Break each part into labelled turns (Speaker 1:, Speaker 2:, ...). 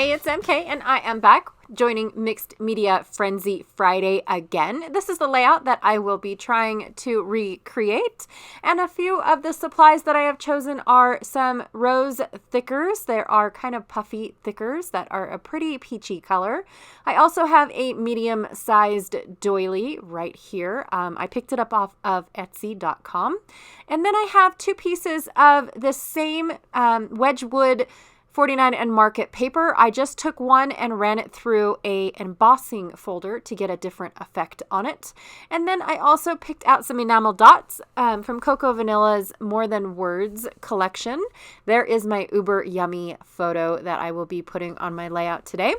Speaker 1: Hey, it's MK, and I am back joining Mixed Media Frenzy Friday again. This is the layout that I will be trying to recreate, and a few of the supplies that I have chosen are some rose thickers. There are kind of puffy thickers that are a pretty peachy color. I also have a medium-sized doily right here. I picked it up off of Etsy.com. And then I have two pieces of the same Wedgwood 49 and Market paper. I just took one and ran it through a embossing folder to get a different effect on it. And then I also picked out some enamel dots from Coco Vanilla's More Than Words collection. There is my uber yummy photo that I will be putting on my layout today.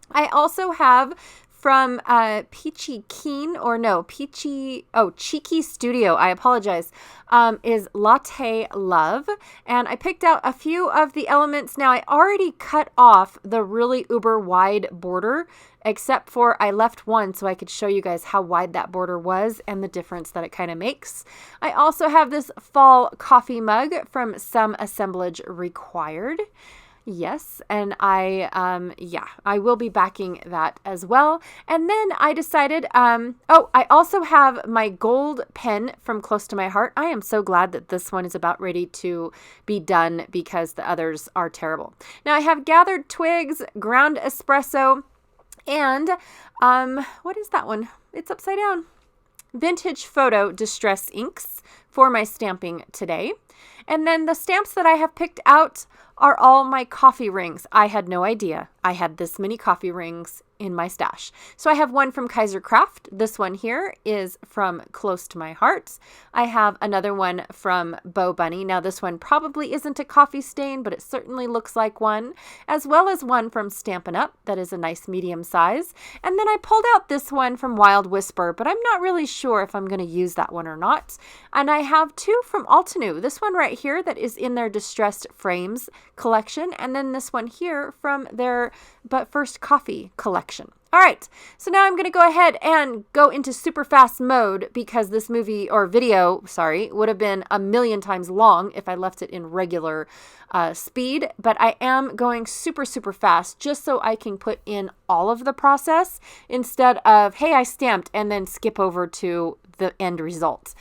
Speaker 1: I also have from Cheeky Studio, I apologize, is Latte Love. And I picked out a few of the elements. Now, I already cut off the really uber wide border, except for I left one so I could show you guys how wide that border was and the difference that it kind of makes. I also have this fall coffee mug from Some Assemblage Required. Yes, and I will be backing that as well. And then I decided, I also have my gold pen from Close to My Heart. I am so glad that this one is about ready to be done because the others are terrible. Now I have gathered twigs, ground espresso, and what is that one? It's upside down. Vintage Photo Distress Inks for my stamping today. And then the stamps that I have picked out are all my coffee rings. I had no idea I had this many coffee rings in my stash. So I have one from Kaiser Craft. This one here is from Close to My Heart. I have another one from Bo Bunny. Now this one probably isn't a coffee stain, but it certainly looks like one, as well as one from Stampin' Up! That is a nice medium size. And then I pulled out this one from Wild Whisper, but I'm not really sure if I'm going to use that one or not. And I have two from Altenew. This one right here that is in their Distressed Frames collection, and then this one here from their But First Coffee collection. All right, so now I'm going to go ahead and go into super fast mode because this video would have been a million times long if I left it in regular speed, but I am going super, super fast just so I can put in all of the process instead of, hey, I stamped and then skip over to the end result.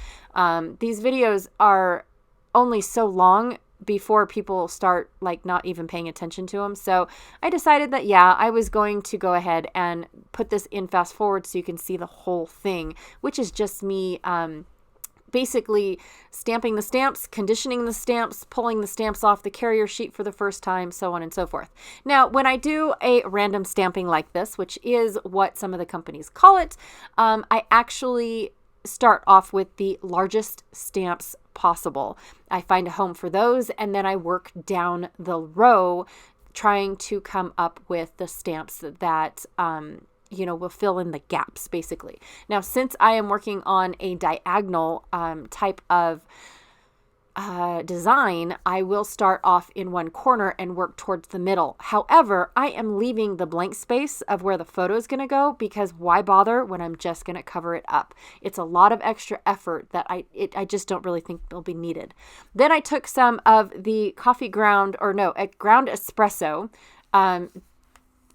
Speaker 1: These videos are only so long before people start not even paying attention to them. So I decided that, I was going to go ahead and put this in fast forward so you can see the whole thing, which is just me basically stamping the stamps, conditioning the stamps, pulling the stamps off the carrier sheet for the first time, so on and so forth. Now, when I do a random stamping like this, which is what some of the companies call it, I actually start off with the largest stamps possible. I find a home for those, and then I work down the row trying to come up with the stamps that will fill in the gaps, basically. Now, since I am working on a diagonal type of design, I will start off in one corner and work towards the middle. However, I am leaving the blank space of where the photo is going to go because why bother when I'm just going to cover it up? It's a lot of extra effort that I just don't really think will be needed. Then I took some of the ground espresso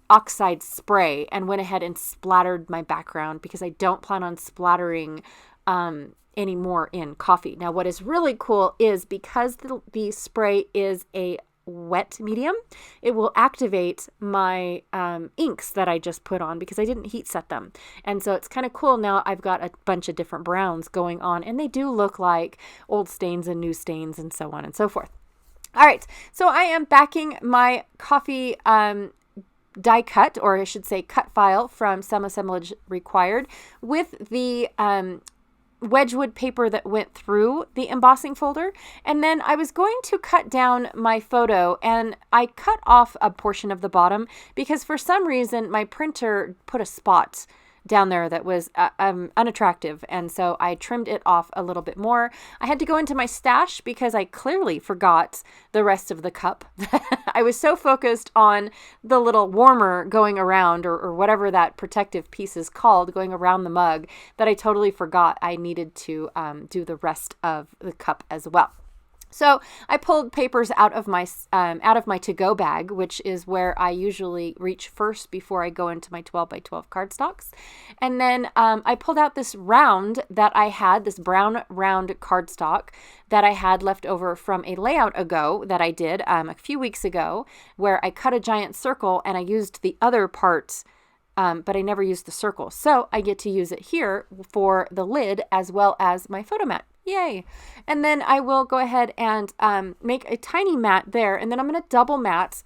Speaker 1: oxide spray and went ahead and splattered my background because I don't plan on splattering anymore in coffee. Now, what is really cool is because the spray is a wet medium, it will activate my inks that I just put on because I didn't heat set them. And so it's kind of cool. Now I've got a bunch of different browns going on, and they do look like old stains and new stains and so on and so forth. All right, so I am backing my coffee die cut, or I should say cut file from Some Assemblage Required with the Wedgwood paper that went through the embossing folder. And then I was going to cut down my photo, and I cut off a portion of the bottom because for some reason my printer put a spot down there that was unattractive, and so I trimmed it off a little bit more. I had to go into my stash because I clearly forgot the rest of the cup. I was so focused on the little warmer going around, or whatever that protective piece is called, going around the mug, that I totally forgot I needed to do the rest of the cup as well. So I pulled papers out of my to-go bag, which is where I usually reach first before I go into my 12 by 12 cardstocks. And then I pulled out this round that I had, this brown round cardstock that I had left over from a layout ago that I did a few weeks ago, where I cut a giant circle and I used the other parts, but I never used the circle. So I get to use it here for the lid as well as my photo mat. Yay. And then I will go ahead and make a tiny mat there. And then I'm going to double mat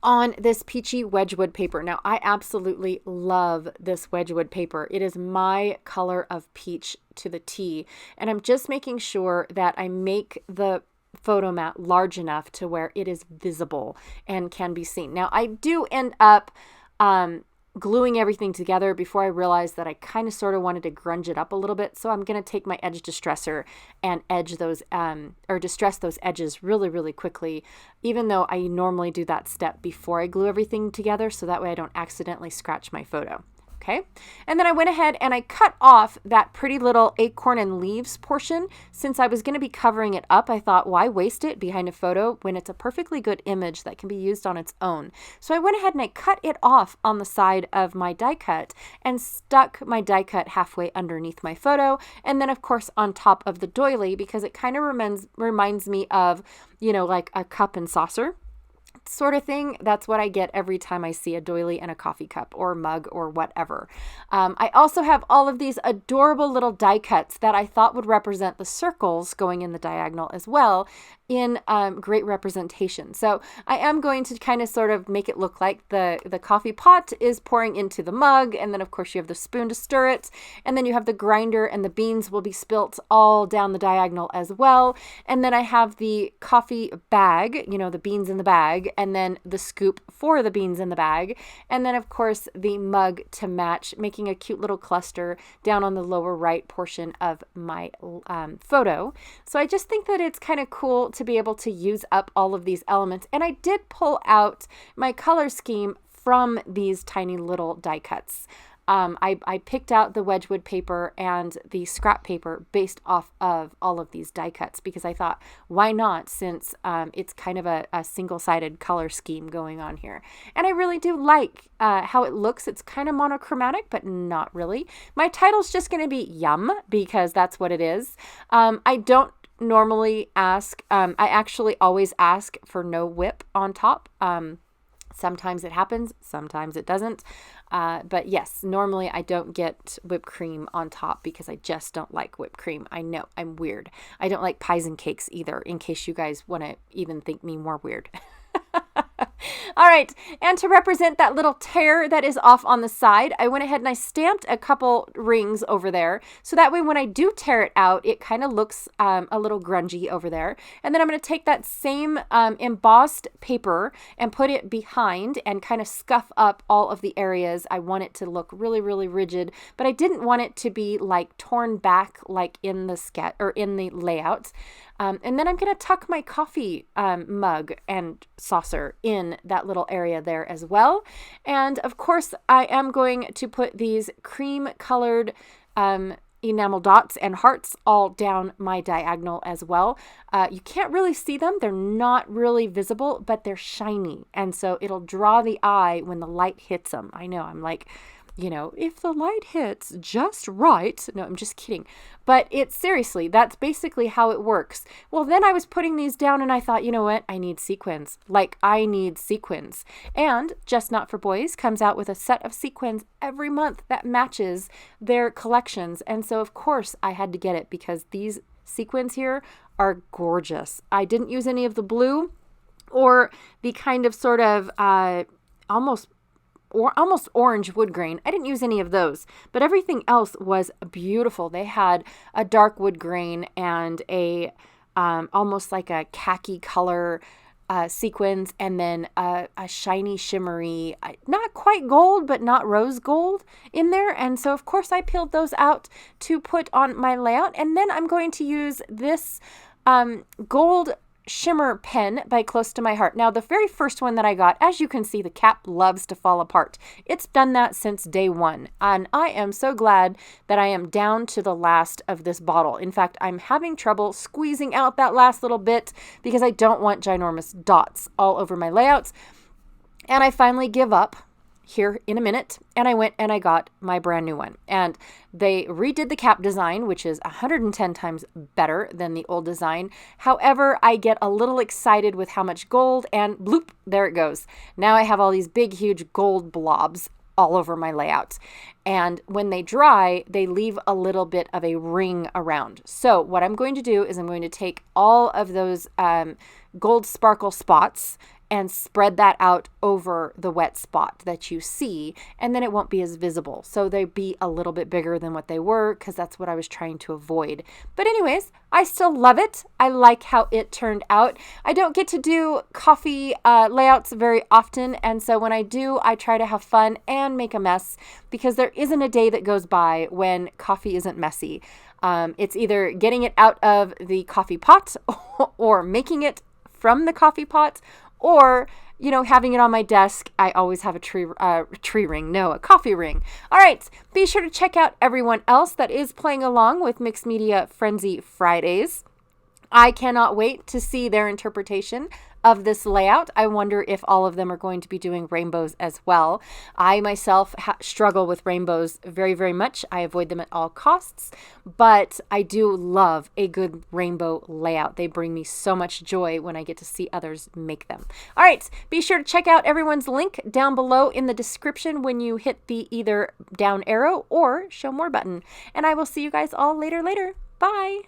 Speaker 1: on this peachy Wedgwood paper. Now, I absolutely love this Wedgwood paper. It is my color of peach to the T. And I'm just making sure that I make the photo mat large enough to where it is visible and can be seen. Now, I do end up gluing everything together before I realized that I kind of sort of wanted to grunge it up a little bit. So I'm going to take my edge distressor and edge those or distress those edges really, really quickly, even though I normally do that step before I glue everything together. So that way I don't accidentally scratch my photo. Okay. And then I went ahead and I cut off that pretty little acorn and leaves portion. Since I was going to be covering it up, I thought, why waste it behind a photo when it's a perfectly good image that can be used on its own? So I went ahead and I cut it off on the side of my die cut and stuck my die cut halfway underneath my photo. And then of course on top of the doily, because it kind of reminds me of, like a cup and saucer sort of thing. That's what I get every time I see a doily and a coffee cup or mug or whatever. I also have all of these adorable little die cuts that I thought would represent the circles going in the diagonal as well, in great representation. So I am going to kind of sort of make it look like the coffee pot is pouring into the mug, and then of course you have the spoon to stir it, and then you have the grinder, and the beans will be spilt all down the diagonal as well. And then I have the coffee bag, the beans in the bag, and then the scoop for the beans in the bag, and then of course the mug to match, making a cute little cluster down on the lower right portion of my photo. So I just think that it's kind of cool to be able to use up all of these elements. And I did pull out my color scheme from these tiny little die cuts. I picked out the Wedgwood paper and the scrap paper based off of all of these die cuts because I thought, why not, since it's kind of a single-sided color scheme going on here. And I really do like how it looks. It's kind of monochromatic, but not really. My title's just going to be Yum, because that's what it is. I don't normally ask, I actually always ask for no whip on top. Sometimes it happens, sometimes it doesn't. But yes, normally I don't get whipped cream on top because I just don't like whipped cream. I know, I'm weird. I don't like pies and cakes either, in case you guys want to even think me more weird. All right, and to represent that little tear that is off on the side, I went ahead and I stamped a couple rings over there. So that way when I do tear it out, it kind of looks a little grungy over there. And then I'm going to take that same embossed paper and put it behind and kind of scuff up all of the areas. I want it to look really, really rigid, but I didn't want it to be like torn back like in the sketch or in the layout. And then I'm going to tuck my coffee mug and saucer in that little area there as well. And of course, I am going to put these cream colored enamel dots and hearts all down my diagonal as well. You can't really see them. They're not really visible, but they're shiny. And so it'll draw the eye when the light hits them. I know, I'm like, if the light hits just right. No, I'm just kidding. But it's seriously, that's basically how it works. Well, then I was putting these down and I thought, you know what? I need sequins. I need sequins. And Just Not For Boys comes out with a set of sequins every month that matches their collections. And so, of course, I had to get it because these sequins here are gorgeous. I didn't use any of the blue or the kind of sort of almost orange wood grain. I didn't use any of those, but everything else was beautiful. They had a dark wood grain and a almost like a khaki color sequins, and then a shiny shimmery, not quite gold, but not rose gold in there. And so of course I peeled those out to put on my layout. And then I'm going to use this gold shimmer pen by Close to My Heart. Now, the very first one that I got, as you can see, the cap loves to fall apart. It's done that since day one, and I am so glad that I am down to the last of this bottle. In fact, I'm having trouble squeezing out that last little bit because I don't want ginormous dots all over my layouts. And I finally give up here in a minute, and I went and I got my brand new one. And they redid the cap design, which is 110 times better than the old design. However, I get a little excited with how much gold, and bloop, there it goes. Now I have all these big, huge gold blobs all over my layout. And when they dry, they leave a little bit of a ring around. So what I'm going to do is I'm going to take all of those gold sparkle spots and spread that out over the wet spot that you see, and then it won't be as visible. So they'd be a little bit bigger than what they were, because that's what I was trying to avoid. But anyways, I still love it. I like how it turned out. I don't get to do coffee layouts very often, and so when I do, I try to have fun and make a mess, because there isn't a day that goes by when coffee isn't messy. It's either getting it out of the coffee pot or making it from the coffee pot, or, having it on my desk. I always have a coffee ring. All right. Be sure to check out everyone else that is playing along with Mixed Media Frenzy Fridays. I cannot wait to see their interpretation of this layout. I wonder if all of them are going to be doing rainbows as well. I myself struggle with rainbows very, very much. I avoid them at all costs, but I do love a good rainbow layout. They bring me so much joy when I get to see others make them. All right, be sure to check out everyone's link down below in the description when you hit the either down arrow or show more button. And I will see you guys all later. Bye.